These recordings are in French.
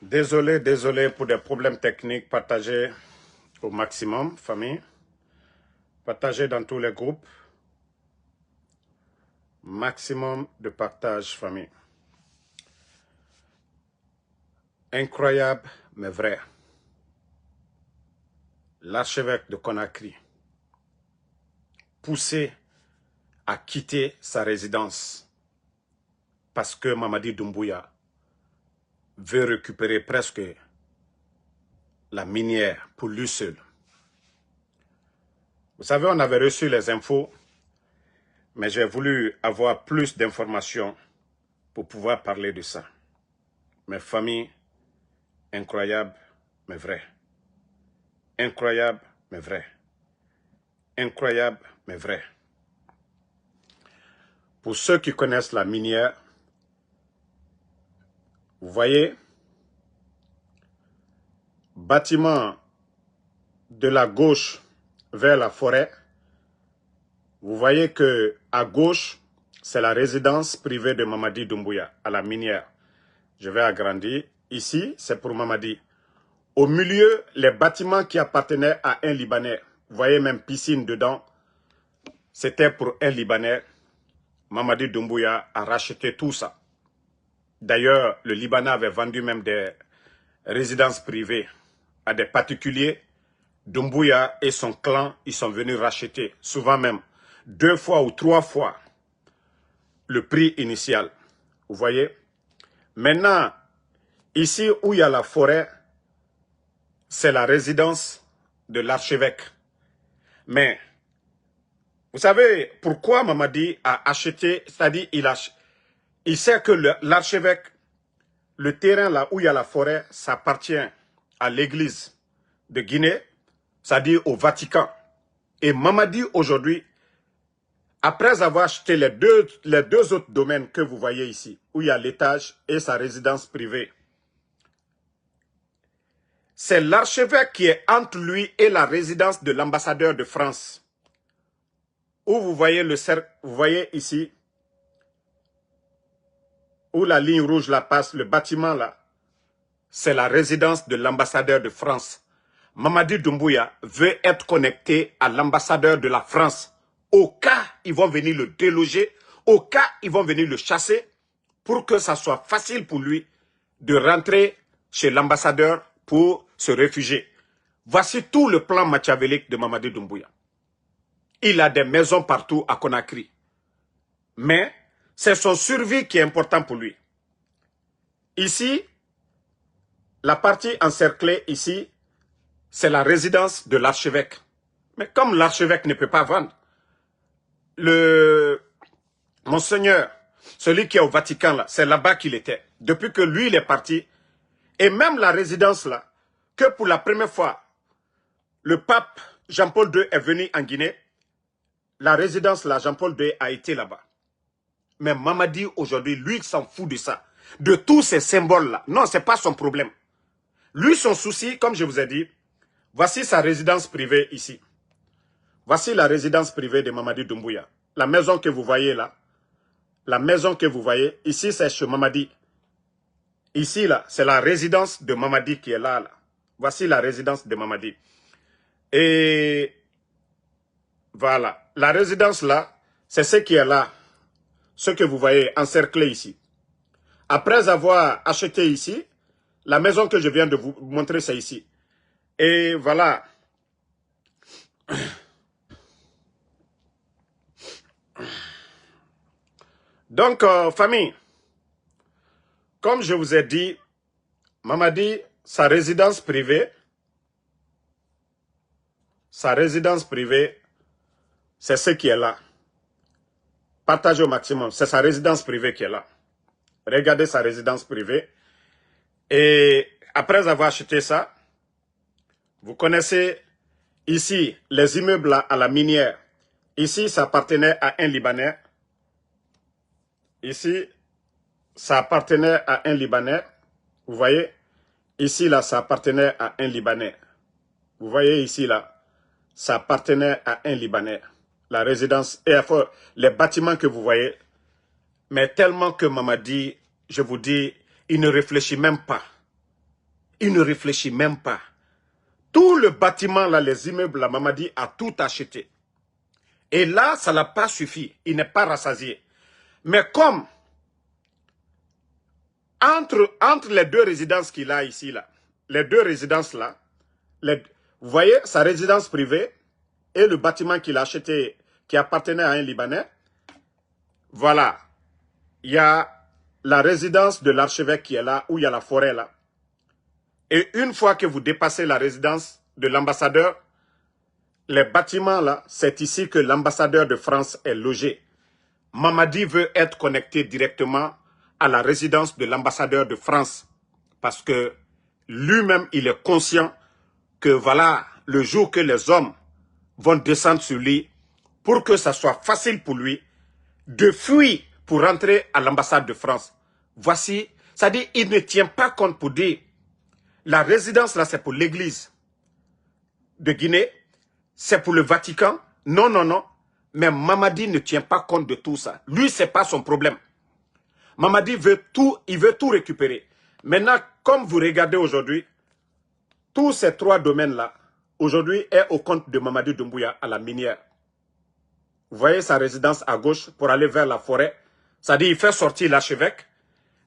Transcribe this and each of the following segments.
Désolé pour des problèmes techniques. Partagez au maximum, famille. Partagez dans tous les groupes. Maximum de partage, famille. Incroyable, mais vrai. L'archevêque de Conakry, poussé à quitter sa résidence parce que Mamadi Doumbouya veut récupérer presque la minière pour lui seul. Vous savez, on avait reçu les infos, mais j'ai voulu avoir plus d'informations pour pouvoir parler de ça. Mes familles, incroyable, mais vrai. Incroyable, mais vrai. Incroyable, mais vrai. Pour ceux qui connaissent la minière, vous voyez, bâtiment de la gauche vers la forêt, vous voyez que à gauche, c'est la résidence privée de Mamadi Doumbouya, à la minière. Je vais agrandir. Ici, c'est pour Mamadi. Au milieu, les bâtiments qui appartenaient à un Libanais, vous voyez même piscine dedans, c'était pour un Libanais. Mamadi Doumbouya a racheté tout ça. D'ailleurs, le Libanais avait vendu même des résidences privées à des particuliers. Doumbouya et son clan, ils sont venus racheter, souvent même 2 fois ou 3 fois le prix initial. Vous voyez? Maintenant, ici où il y a la forêt, c'est la résidence de l'archevêque. Mais, vous savez pourquoi Mamadi a acheté, c'est-à-dire il sait que l'archevêque, le terrain là où il y a la forêt, ça appartient à l'église de Guinée, c'est-à-dire au Vatican. Et Mamadi aujourd'hui, après avoir acheté les deux autres domaines que vous voyez ici, où il y a l'étage et sa résidence privée, c'est l'archevêque qui est entre lui et la résidence de l'ambassadeur de France. Où vous voyez le cercle, vous voyez ici, où la ligne rouge la passe, le bâtiment là, c'est la résidence de l'ambassadeur de France. Mamadi Doumbouya veut être connecté à l'ambassadeur de la France. Au cas, ils vont venir le déloger, au cas, ils vont venir le chasser, pour que ça soit facile pour lui de rentrer chez l'ambassadeur pour se réfugier. Voici tout le plan machiavélique de Mamadi Doumbouya. Il a des maisons partout à Conakry. Mais c'est son survie qui est important pour lui. Ici, la partie encerclée ici, c'est la résidence de l'archevêque. Mais comme l'archevêque ne peut pas vendre, Monseigneur, celui qui est au Vatican, là, c'est là-bas qu'il était. Depuis que lui, il est parti, et même la résidence là, que pour la première fois, le pape Jean-Paul II est venu en Guinée, la résidence là, Jean-Paul II a été là-bas. Mais Mamadi, aujourd'hui, lui, il s'en fout de ça. De tous ces symboles-là. Non, ce n'est pas son problème. Lui, son souci, comme je vous ai dit, voici sa résidence privée ici. Voici la résidence privée de Mamadi Doumbouya. La maison que vous voyez là, la maison que vous voyez, ici, c'est chez Mamadi. Ici, là, c'est la résidence de Mamadi qui est là, là. Voici la résidence de Mamadi. Et voilà. La résidence là, c'est ce qui est là. Ce que vous voyez encerclé ici. Après avoir acheté ici, la maison que je viens de vous montrer, c'est ici. Et voilà. Donc, famille, comme je vous ai dit, Mamadi, sa résidence privée, c'est ce qui est là. Partagez au maximum. C'est sa résidence privée qui est là. Regardez sa résidence privée. Et après avoir acheté ça, vous connaissez ici les immeubles là, à la minière. Ici, ça appartenait à un Libanais. Ici, ça appartenait à un Libanais. Vous voyez? Ici, là, ça appartenait à un Libanais. Vous voyez ici, là, ça appartenait à un Libanais. La résidence, et les bâtiments que vous voyez, mais tellement que Mamadi, je vous dis, il ne réfléchit même pas. Il ne réfléchit même pas. Tout le bâtiment, là, les immeubles, la Mamadi a tout acheté. Et là, ça n'a pas suffi. Il n'est pas rassasié. Mais comme entre les deux résidences qu'il a ici, là, les deux résidences là, vous voyez sa résidence privée et le bâtiment qu'il a acheté qui appartenait à un Libanais, voilà, il y a la résidence de l'archevêque qui est là, où il y a la forêt là. Et une fois que vous dépassez la résidence de l'ambassadeur, les bâtiments là, c'est ici que l'ambassadeur de France est logé. Mamadi veut être connecté directement à la résidence de l'ambassadeur de France. Parce que lui-même, il est conscient que voilà, le jour que les hommes vont descendre sur lui, pour que ça soit facile pour lui de fuir pour rentrer à l'ambassade de France. Voici, c'est-à-dire, il ne tient pas compte pour dire, la résidence là, c'est pour l'église de Guinée, c'est pour le Vatican. Non, non, non. Mais Mamadi ne tient pas compte de tout ça. Lui, c'est pas son problème. Mamadi veut tout, il veut tout récupérer. Maintenant, comme vous regardez aujourd'hui, tous ces trois domaines-là, aujourd'hui, est au compte de Mamadi Doumbouya à la minière. Vous voyez sa résidence à gauche pour aller vers la forêt. C'est-à-dire, il fait sortir l'archevêque.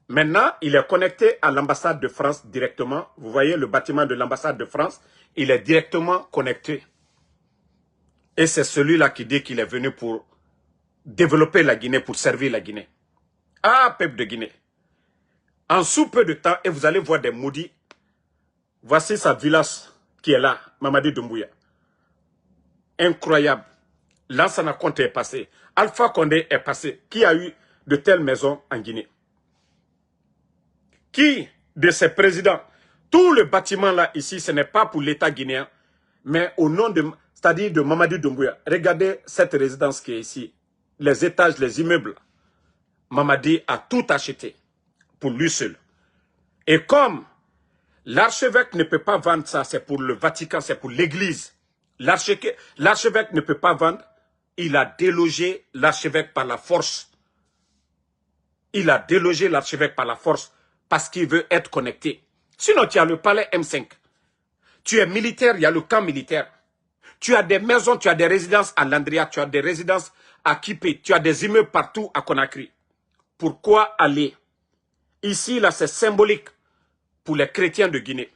Maintenant, il est connecté à l'ambassade de France directement. Vous voyez le bâtiment de l'ambassade de France, il est directement connecté. Et c'est celui-là qui dit qu'il est venu pour développer la Guinée, pour servir la Guinée. Ah, peuple de Guinée. En sous peu de temps, et vous allez voir des maudits. Voici sa village qui est là, Mamadi Doumbouya. Incroyable. Lansana Conté est passé. Alpha Condé est passé. Qui a eu de telles maisons en Guinée? Qui de ces présidents? Tout le bâtiment là, ici, ce n'est pas pour l'État guinéen, mais au nom de, c'est-à-dire de Mamadi Doumbouya. Regardez cette résidence qui est ici. Les étages, les immeubles. Mamadi a tout acheté pour lui seul. Et comme l'archevêque ne peut pas vendre ça, c'est pour le Vatican, c'est pour l'église. L'archevêque ne peut pas vendre, il a délogé l'archevêque par la force. Il a délogé l'archevêque par la force parce qu'il veut être connecté. Sinon, tu as le palais M5. Tu es militaire, il y a le camp militaire. Tu as des maisons, tu as des résidences à Landria, tu as des résidences à Kipé, tu as des immeubles partout à Conakry. Pourquoi aller? Ici, là, c'est symbolique pour les chrétiens de Guinée.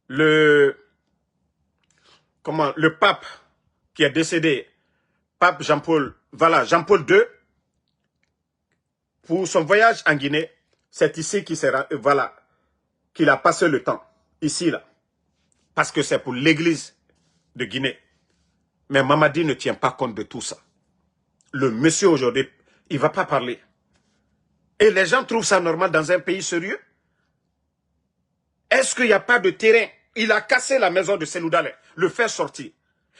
Le pape qui est décédé, pape Jean-Paul, voilà, Jean-Paul II, pour son voyage en Guinée, c'est ici qu'il a passé le temps. Ici, là. Parce que c'est pour l'église de Guinée. Mais Mamadi ne tient pas compte de tout ça. Le monsieur aujourd'hui, il ne va pas parler. Et les gens trouvent ça normal dans un pays sérieux? Est-ce qu'il n'y a pas de terrain? Il a cassé la maison de Seloudale, le fait sortir.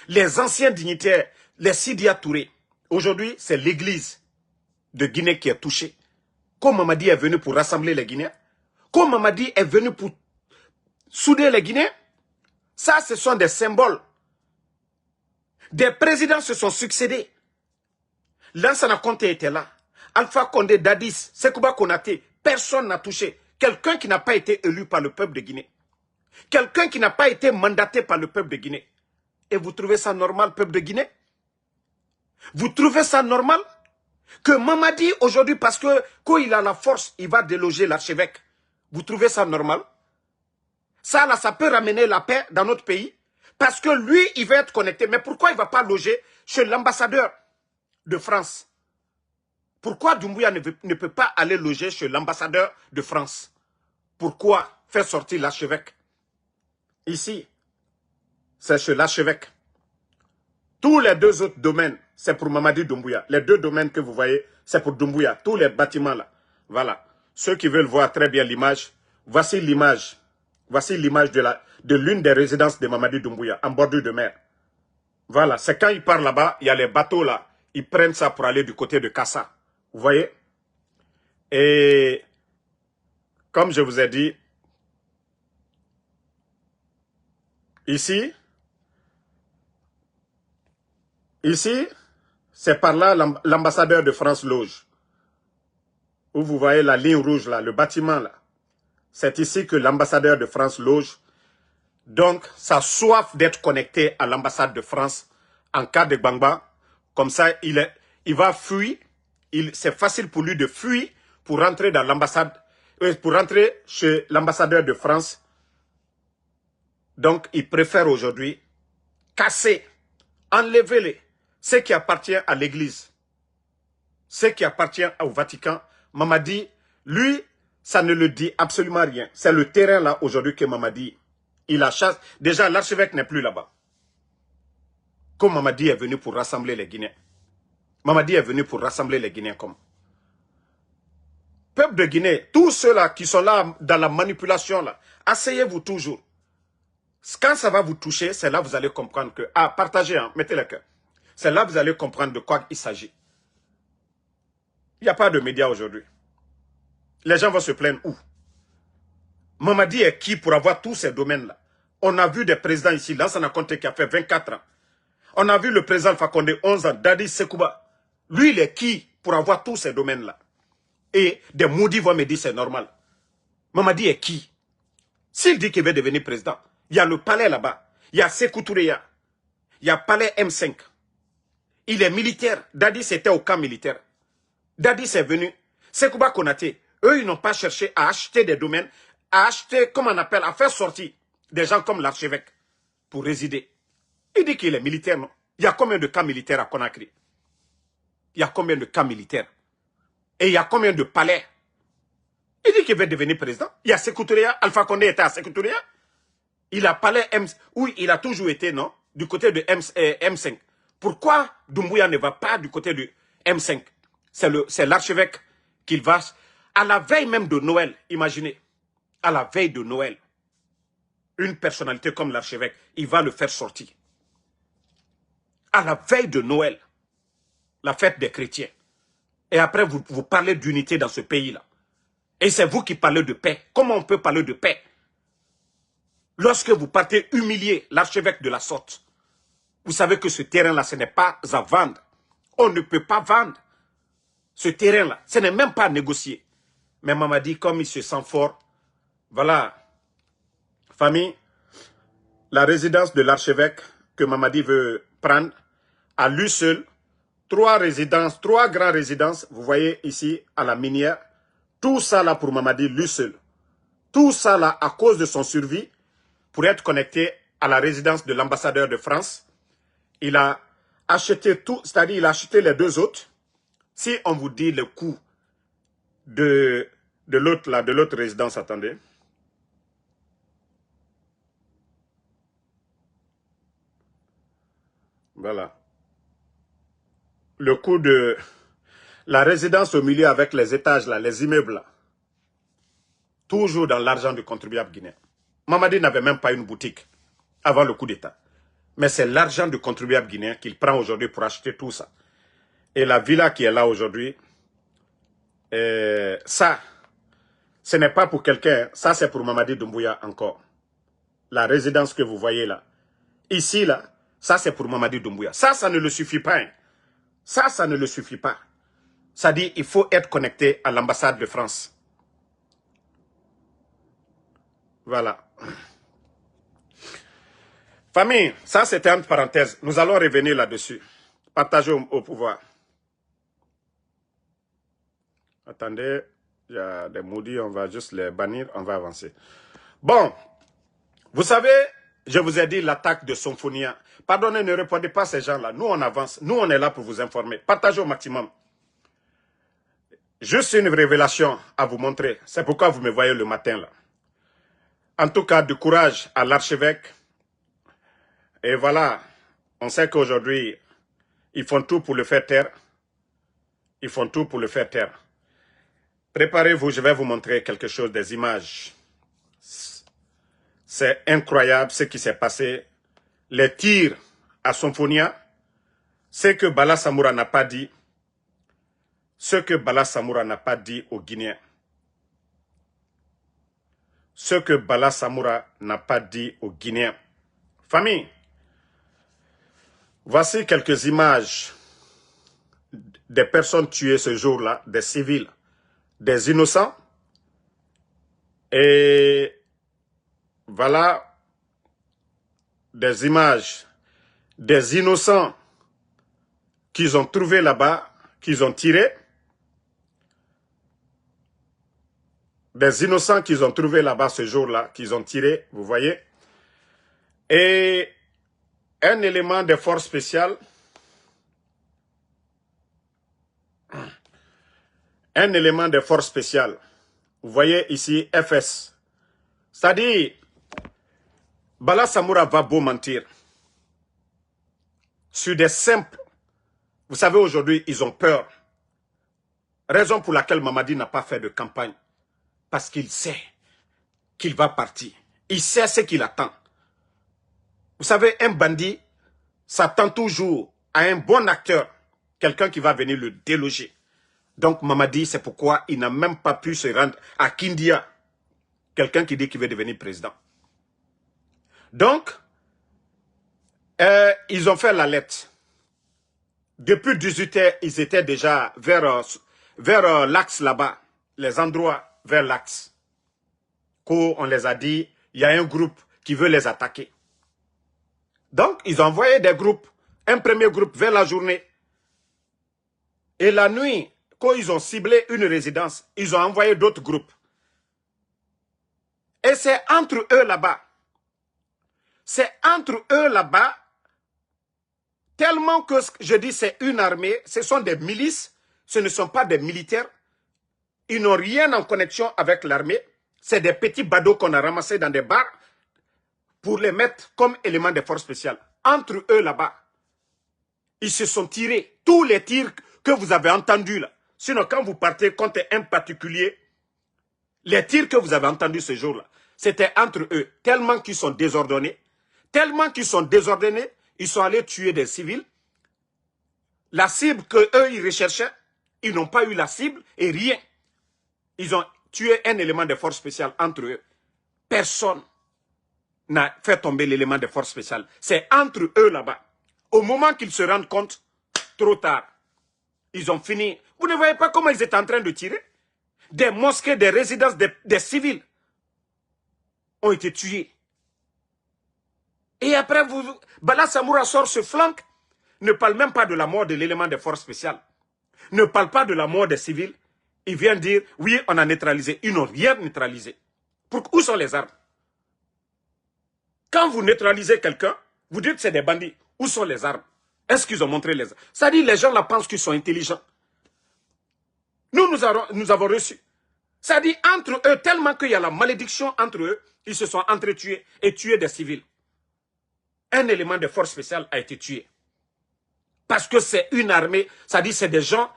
Les anciens dignitaires, les Sidia Touré. Aujourd'hui, c'est l'église de Guinée qui est touchée. Comme Mamadi est venu pour rassembler les Guinéens, comme Mamadi est venu pour souder les Guinéens, ça, ce sont des symboles. Des présidents se sont succédés. Lansana Conté était là. Alpha Condé, Dadis, Sekouba Konaté, personne n'a touché. Quelqu'un qui n'a pas été élu par le peuple de Guinée. Quelqu'un qui n'a pas été mandaté par le peuple de Guinée. Et vous trouvez ça normal, peuple de Guinée? Vous trouvez ça normal? Que Mamadi, aujourd'hui, parce que quand il a la force, il va déloger l'archevêque. Vous trouvez ça normal? Ça, là, ça peut ramener la paix dans notre pays. Parce que lui, il va être connecté. Mais pourquoi il ne va pas loger chez l'ambassadeur de France? Pourquoi Doumbouya ne peut pas aller loger chez l'ambassadeur de France? Pourquoi faire sortir l'archevêque? Ici, c'est chez l'archevêque. Tous les deux autres domaines, c'est pour Mamadi Doumbouya. Les deux domaines que vous voyez, c'est pour Doumbouya. Tous les bâtiments là. Voilà. Ceux qui veulent voir très bien l'image, voici l'image. Voici l'image de l'une des résidences de Mamadi Doumbouya, en bordure de mer. Voilà. C'est quand il part là-bas, il y a les bateaux là. Ils prennent ça pour aller du côté de Kassa. Vous voyez? Et comme je vous ai dit, ici, c'est par là l'ambassadeur de France loge. où vous voyez la ligne rouge là, le bâtiment là. C'est ici que l'ambassadeur de France loge. Donc, sa soif d'être connecté à l'ambassade de France en cas de Gbangba, comme ça, il va fuir. C'est facile pour lui de fuir pour rentrer dans l'ambassade, pour rentrer chez l'ambassadeur de France. Donc, il préfère aujourd'hui casser, enlever ce qui appartient à l'Église, ce qui appartient au Vatican. Mamadi, lui, ça ne le dit absolument rien. C'est le terrain là aujourd'hui que Mamadi, il a chassé. Déjà, l'archevêque n'est plus là-bas. Comme Mamadi est venu pour rassembler les Guinéens. Mamadi est venu pour rassembler les Guinéens comme. Peuple de Guinée, tous ceux-là qui sont là dans la manipulation, là, asseyez-vous toujours. Quand ça va vous toucher, c'est là que vous allez comprendre que... Ah, partagez, hein, mettez le cœur. C'est là que vous allez comprendre de quoi il s'agit. Il n'y a pas de médias aujourd'hui. Les gens vont se plaindre où? Mamadi est qui pour avoir tous ces domaines-là? On a vu des présidents ici, Lansana Conté qui a fait 24 ans. On a vu le président Alpha Condé 11 ans, Dadi Sekouba. Lui, il est qui pour avoir tous ces domaines-là? Et des maudits vont me dire c'est normal. Mamadi est qui? S'il dit qu'il veut devenir président, il y a le palais là-bas. Il y a Sékou Touréa. Il y a palais M5. Il est militaire. Dadi, c'était au camp militaire. Dadi, c'est venu. Sekouba Konaté, eux, ils n'ont pas cherché à acheter des domaines, à acheter, comme on appelle, à faire sortir des gens comme l'archevêque pour résider. Il dit qu'il est militaire, non? Il y a combien de camps militaires à Conakry? Il y a combien de camps militaires? Et il y a combien de palais? Il dit qu'il veut devenir président. Il y a Sékou Touréa. Alpha Condé était à Sékou Touréa. Il a palais M, où il a toujours été, non? Du côté de M5. Pourquoi Doumbouya ne va pas du côté de M5? C'est l'archevêque qu'il va... À la veille même de Noël, imaginez. À la veille de Noël, une personnalité comme l'archevêque, il va le faire sortir. À la veille de Noël, la fête des chrétiens. Et après, vous parlez d'unité dans ce pays-là. Et c'est vous qui parlez de paix. Comment on peut parler de paix? Lorsque vous partez humilier l'archevêque de la sorte, vous savez que ce terrain-là, ce n'est pas à vendre. On ne peut pas vendre ce terrain-là. Ce n'est même pas à négocier. Mais Mamadi, comme il se sent fort, voilà, famille, la résidence de l'archevêque que Mamadi veut prendre, à lui seul, 3 résidences, 3 grandes résidences, vous voyez ici, à la minière, tout ça là pour Mamadi, lui seul. Tout ça là, à cause de son survie, pour être connecté à la résidence de l'ambassadeur de France, il a acheté tout, c'est-à-dire il a acheté les 2 autres. Si on vous dit le coût de l'autre là, de l'autre résidence, attendez. Voilà. Le coût de la résidence au milieu avec les étages là, les immeubles là. Toujours dans l'argent du contribuable guinéen. Mamadi n'avait même pas une boutique avant le coup d'État. Mais c'est l'argent du contribuable guinéen qu'il prend aujourd'hui pour acheter tout ça. Et la villa qui est là aujourd'hui, ça, ce n'est pas pour quelqu'un, ça c'est pour Mamadi Doumbouya encore. La résidence que vous voyez là. Ici là, ça c'est pour Mamadi Doumbouya. Ça ne le suffit pas. Hein. Ça ne le suffit pas. Ça dit il faut être connecté à l'ambassade de France. Voilà. Famille, ça c'était entre parenthèses. Nous allons revenir là-dessus. Partager au pouvoir. Attendez, il y a des maudits, on va juste les bannir, on va avancer. Bon, vous savez, je vous ai dit l'attaque de Somphonia. Pardonnez, ne répondez pas à ces gens-là. Nous, on avance. Nous, on est là pour vous informer. Partagez au maximum. Juste une révélation à vous montrer. C'est pourquoi vous me voyez le matin là. En tout cas, du courage à l'archevêque. Et voilà, on sait qu'aujourd'hui, ils font tout pour le faire taire. Ils font tout pour le faire taire. Préparez-vous, je vais vous montrer quelque chose, des images. C'est incroyable ce qui s'est passé. Les tirs à Somphonia, ce que Bala Samoura n'a pas dit, ce que Bala Samoura n'a pas dit aux Guinéens. Ce que Bala Samoura n'a pas dit aux Guinéens. Famille, voici quelques images des personnes tuées ce jour-là, des civils, des innocents. Et voilà des images des innocents qu'ils ont trouvés là-bas, qu'ils ont tirés. Des innocents qu'ils ont trouvés là-bas ce jour-là, qu'ils ont tirés, vous voyez. Et un élément de force spéciale, un élément de force spéciale, vous voyez ici FS. C'est-à-dire, Bala Samoura va beau mentir sur des simples. Vous savez, aujourd'hui, ils ont peur. Raison pour laquelle Mamadi n'a pas fait de campagne. Parce qu'il sait qu'il va partir. Il sait ce qu'il attend. Vous savez, un bandit s'attend toujours à un bon acteur, quelqu'un qui va venir le déloger. Donc Mamadi, c'est pourquoi il n'a même pas pu se rendre à Kindia, quelqu'un qui dit qu'il veut devenir président. Donc, ils ont fait la lettre. Depuis 18h, ils étaient déjà vers l'axe là-bas, les endroits vers l'axe. On les a dit, il y a un groupe qui veut les attaquer. Donc, ils ont envoyé des groupes, un premier groupe vers la journée. Et la nuit, quand ils ont ciblé une résidence, ils ont envoyé d'autres groupes. Et c'est entre eux là-bas. C'est entre eux là-bas, tellement que je dis c'est une armée, ce sont des milices, ce ne sont pas des militaires. Ils n'ont rien en connexion avec l'armée. C'est des petits badauds qu'on a ramassés dans des bars pour les mettre comme éléments de force spéciale. Entre eux là-bas, ils se sont tirés. Tous les tirs que vous avez entendus là. Sinon, quand vous partez contre un particulier, les tirs que vous avez entendus ce jour-là, c'était entre eux. Tellement qu'ils sont désordonnés. Tellement qu'ils sont désordonnés, ils sont allés tuer des civils. La cible qu'eux, ils recherchaient, ils n'ont pas eu la cible et rien. Ils ont tué un élément de force spéciale entre eux. Personne n'a fait tomber l'élément de force spéciale. C'est entre eux là-bas. Au moment qu'ils se rendent compte, trop tard, ils ont fini. Vous ne voyez pas comment ils étaient en train de tirer? Des mosquées, des résidences, des civils ont été tués. Et après, Bala Samoura sort ce flanc, ne parle même pas de la mort de l'élément de force spéciale. Ne parle pas de la mort des civils. Il vient dire, oui, on a neutralisé. Ils n'ont rien neutralisé. Où sont les armes? Quand vous neutralisez quelqu'un, vous dites que c'est des bandits. Où sont les armes? Est-ce qu'ils ont montré les armes? Ça dit, les gens là pensent qu'ils sont intelligents. Nous avons reçu. Ça dit, entre eux, tellement qu'il y a la malédiction entre eux, ils se sont entretués et tués des civils. Un élément de force spéciale a été tué. Parce que c'est une armée, ça dit, c'est des gens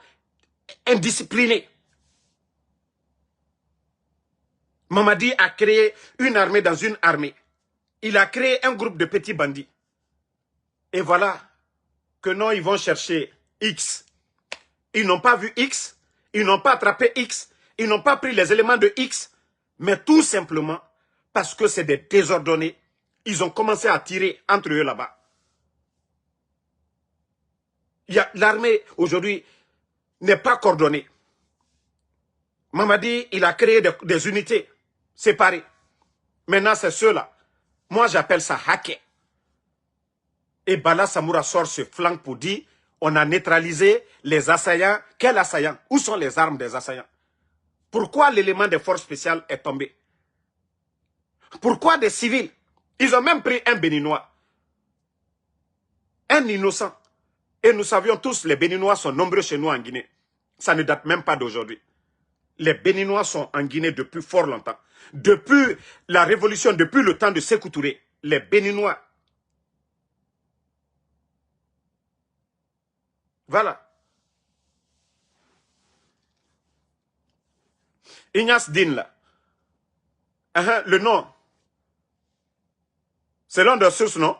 indisciplinés. Mamadi a créé une armée dans une armée. Il a créé un groupe de petits bandits. Et voilà que non, ils vont chercher X. Ils n'ont pas vu X, ils n'ont pas attrapé X, ils n'ont pas pris les éléments de X, mais tout simplement parce que c'est des désordonnés. Ils ont commencé à tirer entre eux là-bas. L'armée aujourd'hui n'est pas coordonnée. Mamadi, il a créé des unités séparées. Maintenant, c'est ceux-là. Moi, j'appelle ça hacker. Et Bala Samoura sort ce flanc pour dire, on a neutralisé les assaillants. Quels assaillants? Où sont les armes des assaillants? Pourquoi l'élément de force spéciale est tombé? Pourquoi des civils? Ils ont même pris un Béninois. Un innocent. Et nous savions tous, les Béninois sont nombreux chez nous en Guinée. Ça ne date même pas d'aujourd'hui. Les Béninois sont en Guinée depuis fort longtemps. Depuis la révolution, depuis le temps de Sékou Touré, les Béninois. Voilà. Ignace Dine là. Le nom. Selon des sources, non?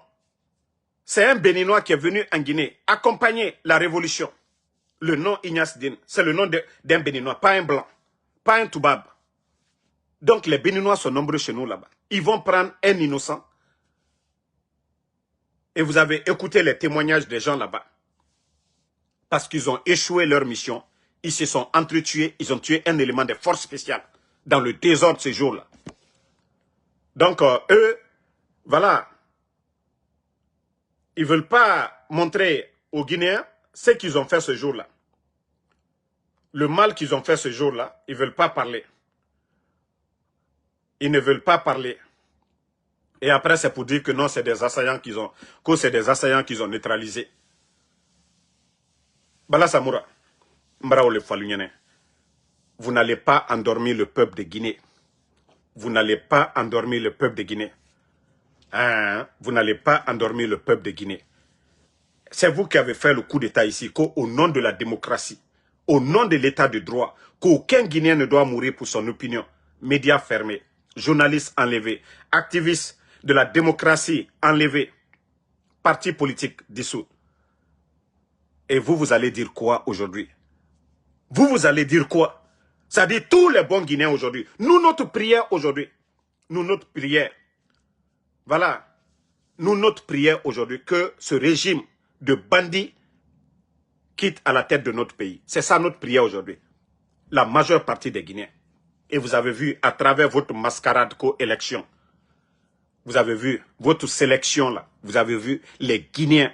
C'est un Béninois qui est venu en Guinée accompagner la révolution. Le nom Ignace Dine, c'est le nom d'un Béninois, pas un blanc, pas un Toubab. Donc les Béninois sont nombreux chez nous là-bas. Ils vont prendre un innocent. Et vous avez écouté les témoignages des gens là-bas. Parce qu'ils ont échoué leur mission. Ils se sont entretués, ils ont tué un élément des forces spéciales dans le désordre ces jours-là. Donc, eux, voilà, ils ne veulent pas montrer aux Guinéens ce qu'ils ont fait ce jour-là. Le mal qu'ils ont fait ce jour-là, ils ne veulent pas parler. Ils ne veulent pas parler. Et après, c'est pour dire que non, c'est des assaillants qu'ils ont, que c'est des assaillants qu'ils ont neutralisés. Bala Samoura, Mbraole Falunyane, vous n'allez pas endormir le peuple de Guinée. Vous n'allez pas endormir le peuple de Guinée. Hein? Vous n'allez pas endormir le peuple de Guinée. C'est vous qui avez fait le coup d'État ici, qu'au nom de la démocratie, au nom de l'État de droit, qu'aucun Guinéen ne doit mourir pour son opinion. Médias fermés, journalistes enlevés, activistes de la démocratie enlevés, partis politiques dissous. Et vous, vous allez dire quoi aujourd'hui? Vous allez dire quoi? C'est-à-dire tous les bons Guinéens aujourd'hui. Nous, notre prière aujourd'hui, nous, notre prière, voilà, nous, notre prière aujourd'hui, que ce régime de bandits quitte à la tête de notre pays. C'est ça notre prière aujourd'hui. La majeure partie des Guinéens. Et vous avez vu, à travers votre mascarade co-élection, vous avez vu votre sélection là, vous avez vu, les Guinéens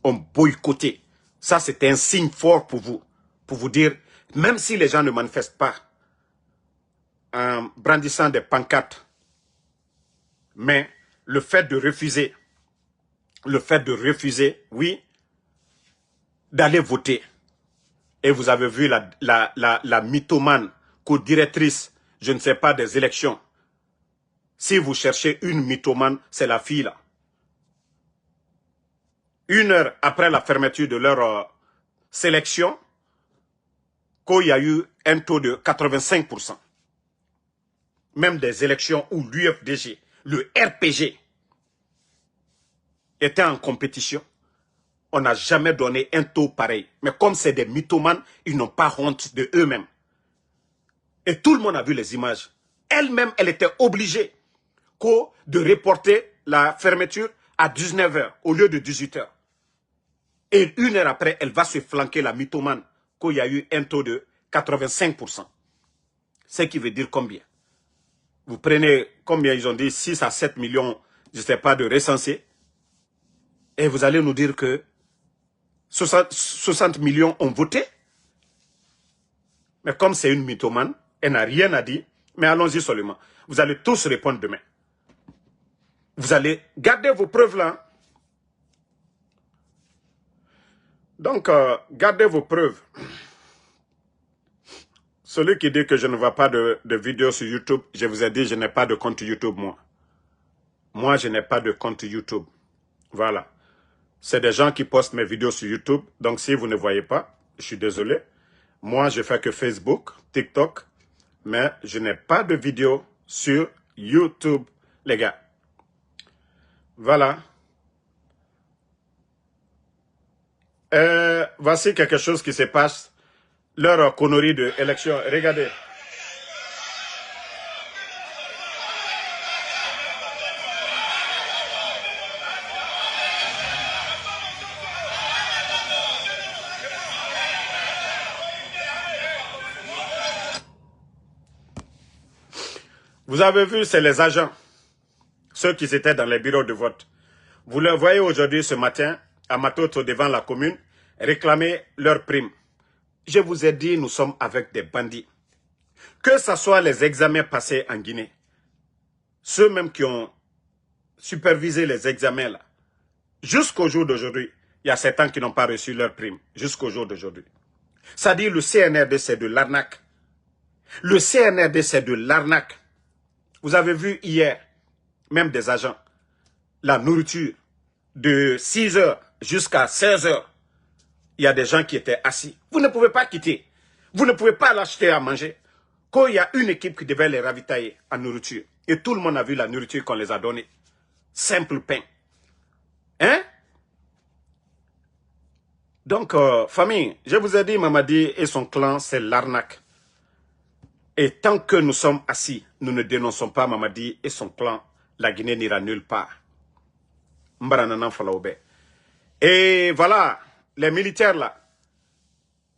ont boycotté. Ça, c'est un signe fort pour vous dire, même si les gens ne manifestent pas en brandissant des pancartes, mais le fait de refuser, oui, d'aller voter. Et vous avez vu la mythomane co-directrice, je ne sais pas, des élections. Si vous cherchez une mythomane, c'est la fille là. 1 heure après la fermeture de leur sélection, qu'il y a eu un taux de 85%. Même des élections où l'UFDG, le RPG, était en compétition. On n'a jamais donné un taux pareil. Mais comme c'est des mythomanes, ils n'ont pas honte de eux-mêmes. Et tout le monde a vu les images. Elle-même, elle était obligée de reporter la fermeture à 19 h au lieu de 18 h. Et 1 heure après, elle va se flanquer la mythomane qu'il y a eu un taux de 85%. Ce qui veut dire combien? Vous prenez combien ils ont dit 6 à 7 millions, je ne sais pas, de recensés. Et vous allez nous dire que 60 millions ont voté. Mais comme c'est une mythomane, elle n'a rien à dire. Mais allons-y seulement. Vous allez tous répondre demain. Vous allez garder vos preuves là. Donc, gardez vos preuves. Celui qui dit que je ne vois pas de vidéos sur YouTube, je vous ai dit, je n'ai pas de compte YouTube, moi. Moi, je n'ai pas de compte YouTube. Voilà. C'est des gens qui postent mes vidéos sur YouTube. Donc, si vous ne voyez pas, je suis désolé. Moi, je fais que Facebook, TikTok. Mais je n'ai pas de vidéos sur YouTube, les gars. Voilà. Voici quelque chose qui se passe. Leur connerie de élection. Regardez. Vous avez vu, c'est les agents, ceux qui étaient dans les bureaux de vote. Vous le voyez aujourd'hui, ce matin, à Matoto, devant la commune, réclamer leur prime. Je vous ai dit, nous sommes avec des bandits. Que ce soit les examens passés en Guinée, ceux même qui ont supervisé les examens là, jusqu'au jour d'aujourd'hui, il y a certains qui n'ont pas reçu leur prime, jusqu'au jour d'aujourd'hui. Ça dit le CNRD, c'est de l'arnaque. Le CNRD, c'est de l'arnaque. Vous avez vu hier, même des agents, la nourriture de 6 h jusqu'à 16 h. Il y a des gens qui étaient assis. Vous ne pouvez pas quitter. Vous ne pouvez pas l'acheter à manger. Quand il y a une équipe qui devait les ravitailler en nourriture, et tout le monde a vu la nourriture qu'on les a donnée. Simple pain. Hein? Donc, famille, je vous ai dit, Mamadi et son clan, c'est l'arnaque. Et tant que nous sommes assis, nous ne dénonçons pas Mamadi et son clan, la Guinée n'ira nulle part. Et voilà, les militaires là,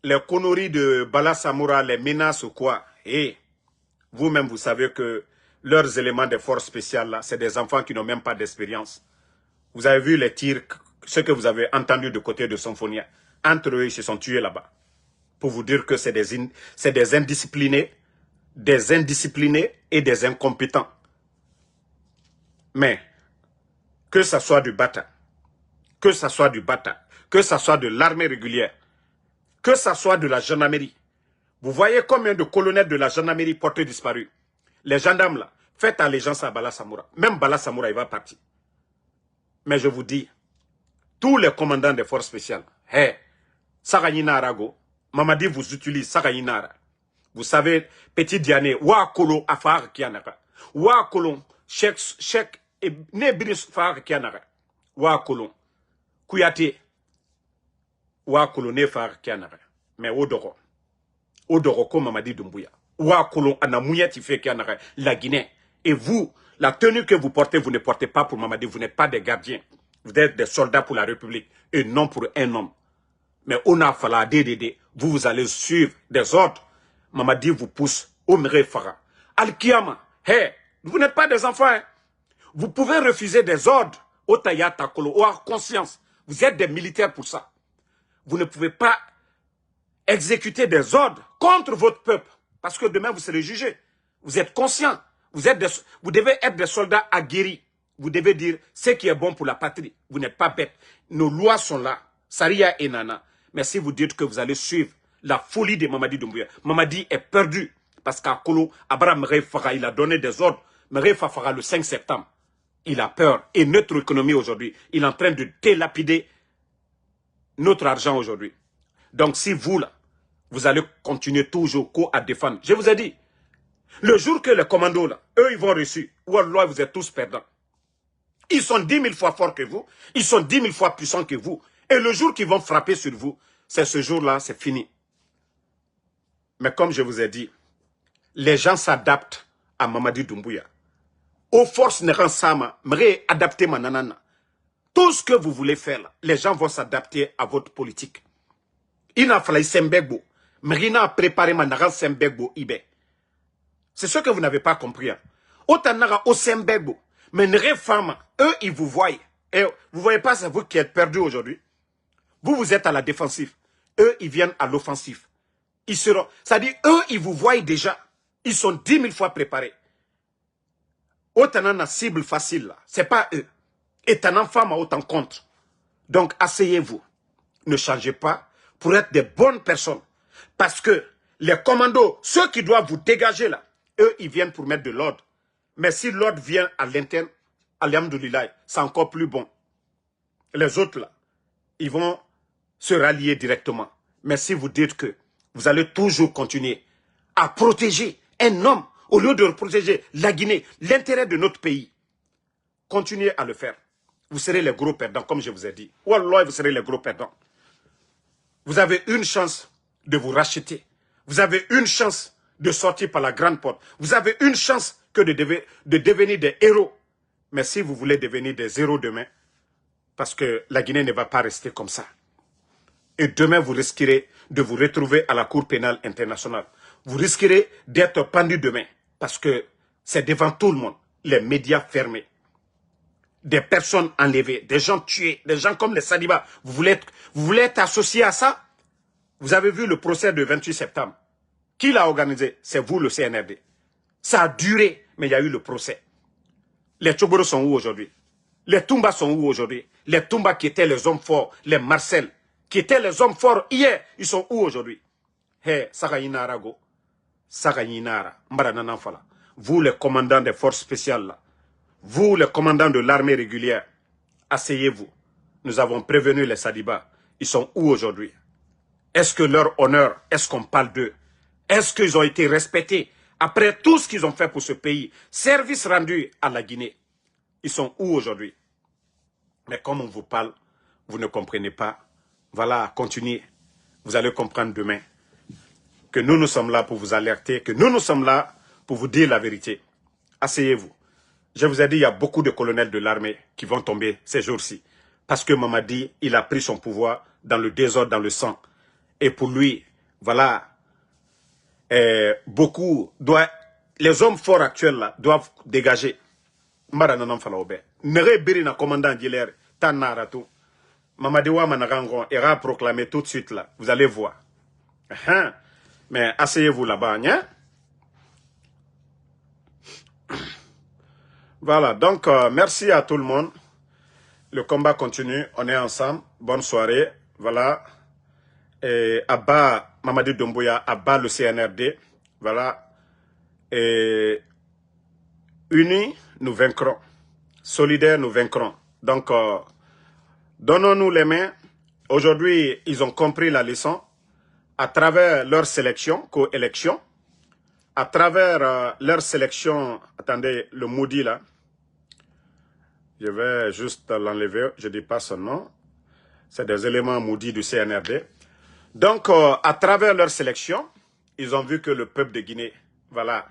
les conneries de Bala Samoura, les menaces ou quoi, et vous-même, vous savez que leurs éléments de force spéciales, là, c'est des enfants qui n'ont même pas d'expérience. Vous avez vu les tirs, ce que vous avez entendu du côté de Symphonia. Entre eux, ils se sont tués là-bas. Pour vous dire que c'est des indisciplinés et des incompétents. Mais, que ça soit du Bata, que ça soit de l'armée régulière, que ça soit de la gendarmerie, vous voyez combien de colonels de la gendarmerie portés disparus. Les gendarmes là, faites allégeance à Bala Samoura. Même Bala Samoura, il va partir. Mais je vous dis, tous les commandants des forces spéciales, hey, Sarayina Arago, Mamadi vous utilise Sarayina. Vous savez, Petit Diané, Wakolo Afar Kianara. Wakolo, Cheikh et Nebris Far Kianara. Wakolo, Kouyaté, Wakolo Nefar Kianara. Mais Odoro. Odoro comme Mamadi Doumbouya. Wakolo Anamouya Tifé Kianara. La Guinée. Et vous, la tenue que vous portez, vous ne portez pas pour Mamadi. Vous n'êtes pas des gardiens. Vous êtes des soldats pour la République. Et non pour un homme. Mais on a fallu à DDD. Vous allez suivre des ordres. Mamadi vous pousse au Mire Farah. Al-Kiyama, hey, vous n'êtes pas des enfants. Hein? Vous pouvez refuser des ordres au Tayata Kolo, ou à conscience. Vous êtes des militaires pour ça. Vous ne pouvez pas exécuter des ordres contre votre peuple. Parce que demain, vous serez jugés. Vous êtes conscients. Vous devez être des soldats aguerris. Vous devez dire ce qui est bon pour la patrie. Vous n'êtes pas bêtes. Nos lois sont là. Saria et Nana. Mais si vous dites que vous allez suivre la folie de Mamadi Doumbouya, Mamadi est perdu. Parce qu'à Kolo, Abraham Farah, il a donné des ordres. Mire Farah le 5 septembre. Il a peur. Et notre économie aujourd'hui, il est en train de délapider notre argent aujourd'hui. Donc si vous, là, vous allez continuer toujours à défendre. Je vous ai dit, le jour que les commandos, là, eux, ils vont réussir, Wallah, vous êtes tous perdants. Ils sont 10 000 fois forts que vous. Ils sont 10 000 fois puissants que vous. Et le jour qu'ils vont frapper sur vous, c'est ce jour-là, c'est fini. Mais comme je vous ai dit, les gens s'adaptent à Mamadi Doumbouya. Aux forces Neran-Sama, adapter Mananana. Tout ce que vous voulez faire, là, les gens vont s'adapter à votre politique. Il n'a fallu Sembegbo. Mrina a préparé Manaran Sembegbo Ibe. C'est ce que vous n'avez pas compris. Hein. Autanara au Sembegbo. Mais les femmes, eux, ils vous voient. Et vous ne voyez pas, c'est vous qui êtes perdus aujourd'hui. Vous, vous êtes à la défensive. Eux, ils viennent à l'offensive. Ils seront. C'est-à-dire, eux, ils vous voient déjà. Ils sont 10 000 fois préparés. Autant na cible facile là. C'est pas eux. Et un femme à autant contre. Donc, asseyez-vous. Ne changez pas pour être des bonnes personnes. Parce que les commandos, ceux qui doivent vous dégager là, eux, ils viennent pour mettre de l'ordre. Mais si l'ordre vient à l'interne, alhamdoulilah, c'est encore plus bon. Les autres là, ils vont se rallier directement. Mais si vous dites que vous allez toujours continuer à protéger un homme au lieu de protéger la Guinée, l'intérêt de notre pays, continuez à le faire. Vous serez les gros perdants, comme je vous ai dit. Wallah, vous serez les gros perdants. Vous avez une chance de vous racheter. Vous avez une chance de sortir par la grande porte. Vous avez une chance que de devenir des héros. Mais si vous voulez devenir des héros demain, parce que la Guinée ne va pas rester comme ça. Et demain, vous risquerez de vous retrouver à la Cour pénale internationale. Vous risquerez d'être pendu demain. Parce que c'est devant tout le monde. Les médias fermés. Des personnes enlevées. Des gens tués. Des gens comme les Sadiba. Vous voulez être associé à ça? Vous avez vu le procès de 28 septembre. Qui l'a organisé? C'est vous, le CNRD. Ça a duré, mais il y a eu le procès. Les Tchoboro sont où aujourd'hui? Les Toumba sont où aujourd'hui? Les Toumba qui étaient les hommes forts, les Marcel, qui étaient les hommes forts hier, ils sont où aujourd'hui? Hé, Sarayina Arago, Sarayina Mbaranananfala. Vous, les commandants des forces spéciales, là, vous, les commandants de l'armée régulière, asseyez-vous. Nous avons prévenu les Sadiba. Ils sont où aujourd'hui? Est-ce que leur honneur, est-ce qu'on parle d'eux? Est-ce qu'ils ont été respectés après tout ce qu'ils ont fait pour ce pays? Service rendu à la Guinée. Ils sont où aujourd'hui? Mais comme on vous parle, vous ne comprenez pas. Voilà, continuez. Vous allez comprendre demain que nous sommes là pour vous alerter, que nous sommes là pour vous dire la vérité. Asseyez-vous. Je vous ai dit, il y a beaucoup de colonels de l'armée qui vont tomber ces jours-ci. Parce que Mamadi, il a pris son pouvoir dans le désordre, dans le sang. Et pour lui, voilà, beaucoup doivent, les hommes forts actuels là doivent dégager. Marananam Falaobe. Nere Birina commandant Giler, Tanaratou. Mamadiwa Manarangon ira proclamer tout de suite là. Vous allez voir. Mais asseyez-vous là-bas, hein? Voilà, donc merci à tout le monde. Le combat continue, on est ensemble. Bonne soirée. Voilà. Et Abba Mamadi Doumbouya, Abba le CNRD. Voilà. Et unis, nous vaincrons. Solidaires, nous vaincrons. Donc, donnons-nous les mains. Aujourd'hui, ils ont compris la leçon à travers leur sélection, co-élection, à travers leur sélection, attendez, le maudit là, je vais juste l'enlever, je ne dis pas son nom, c'est des éléments maudits du CNRD. Donc, à travers leur sélection, ils ont vu que le peuple de Guinée, voilà,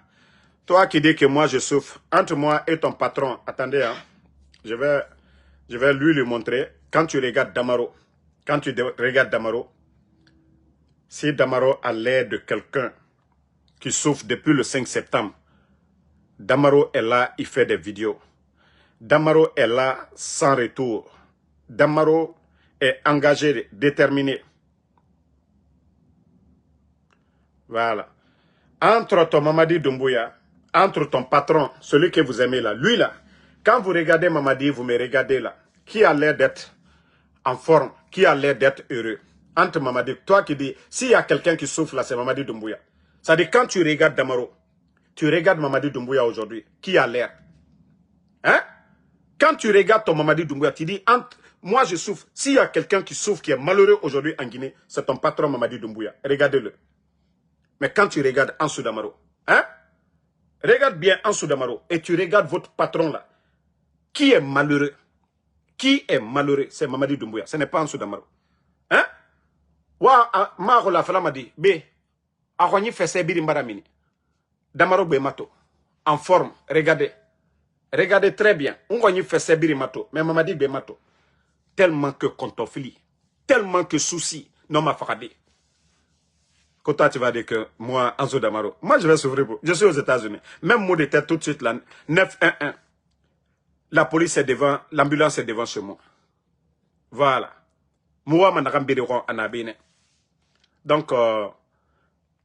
toi qui dis que moi je souffre, entre moi et ton patron, attendez, hein, je vais lui montrer, quand tu regardes Damaro, si Damaro a l'air de quelqu'un qui souffre depuis le 5 septembre, Damaro est là, il fait des vidéos. Damaro est là sans retour. Damaro est engagé, déterminé. Voilà. Entre ton Mamadi Doumbouya, entre ton patron, celui que vous aimez là, lui là, quand vous regardez Mamadi, vous me regardez là, qui a l'air d'être en forme, qui a l'air d'être heureux. Entre Mamadi, toi qui dis, s'il y a quelqu'un qui souffre là, c'est Mamadi Doumbouya. C'est-à-dire, quand tu regardes Damaro, tu regardes Mamadi Doumbouya aujourd'hui, qui a l'air. Hein? Quand tu regardes ton Mamadi Doumbouya, tu dis, moi je souffre. S'il y a quelqu'un qui souffre, qui est malheureux aujourd'hui en Guinée, c'est ton patron Mamadi Doumbouya. Regardez-le. Mais quand tu regardes Ansou Damaro, hein? Regarde bien Ansou Damaro et tu regardes votre patron là. Qui est malheureux? Qui est malheureux? C'est Mamadi Doumbouya. Ce n'est pas Ansou Damaro. Hein? Wa ma la fala madi be akwani fesse biri mbaramini. Damaro be mato. En forme, regardez. Regardez très bien. On fait sebiri mato. Mais Mamadi be mato. Tellement que contofili. Tellement que souci. Non ma fakade. Quand toi tu vas dire que moi, Ansou Damaro, moi je vais souffrir. Je suis aux États-Unis. Même mot de tête tout de suite là. 911. La police est devant. L'ambulance est devant chez moi. Voilà. Moi, manakambiriron anabine. Donc,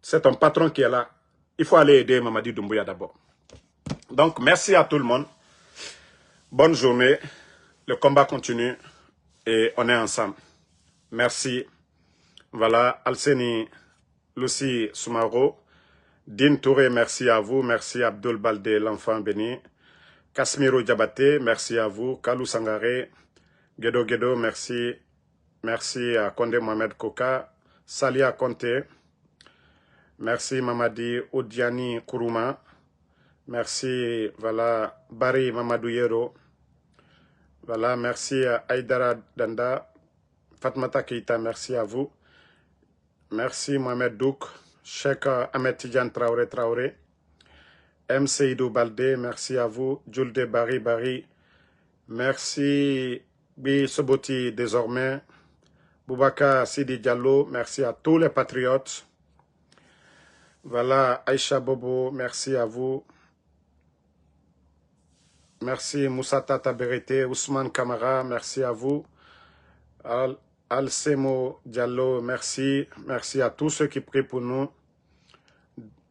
c'est ton patron qui est là. Il faut aller aider Mamadi Doumbouya d'abord. Donc, merci à tout le monde. Bonne journée. Le combat continue et on est ensemble. Merci. Voilà, Alseni Lucie Soumaro. Din Touré, merci à vous. Merci Abdul Baldé, l'enfant béni. Kasmiro Diabaté, merci à vous. Kalou Sangare, Gedo Gedo, merci. Merci à Kondé Mohamed Koka. Salia Conté. Merci Mamadi Odiani Kourouma. Merci, voilà, Bari Mamadou Yero. Voilà, merci à Aïdara Danda. Fatmata Keita, merci à vous. Merci Mohamed Douk. Cheikh Ahmed Tidjan Traoré. M. Seydou Baldé, merci à vous. Julde Bari. Merci Bi Soboti désormais. Boubacar Sidi Diallo, merci à tous les patriotes. Voilà, Aïcha Bobo, merci à vous. Merci Moussata Taberete, Ousmane Kamara, merci à vous. Al-Semo Diallo, merci. Merci à tous ceux qui prient pour nous.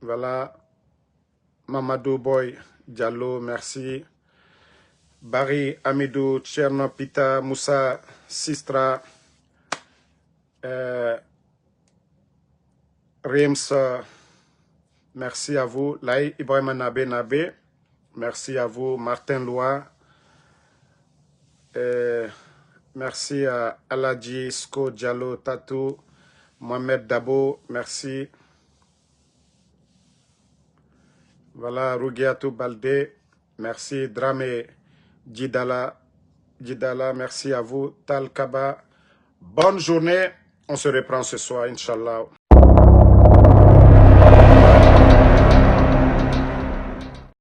Voilà, Mamadou Boy Diallo, merci. Barry Amidou, Tchernopita, Moussa Sistra, Rims, merci à vous. Laï Ibrahima Nabé, merci à vous. Martin Loa, merci à Aladji Sko Diallo Tatou, Mohamed Dabo, merci. Voilà, Rougiatou Baldé, merci. Dramé Djidala, merci à vous. Tal Kaba, bonne journée. On se reprend ce soir, Inch'Allah.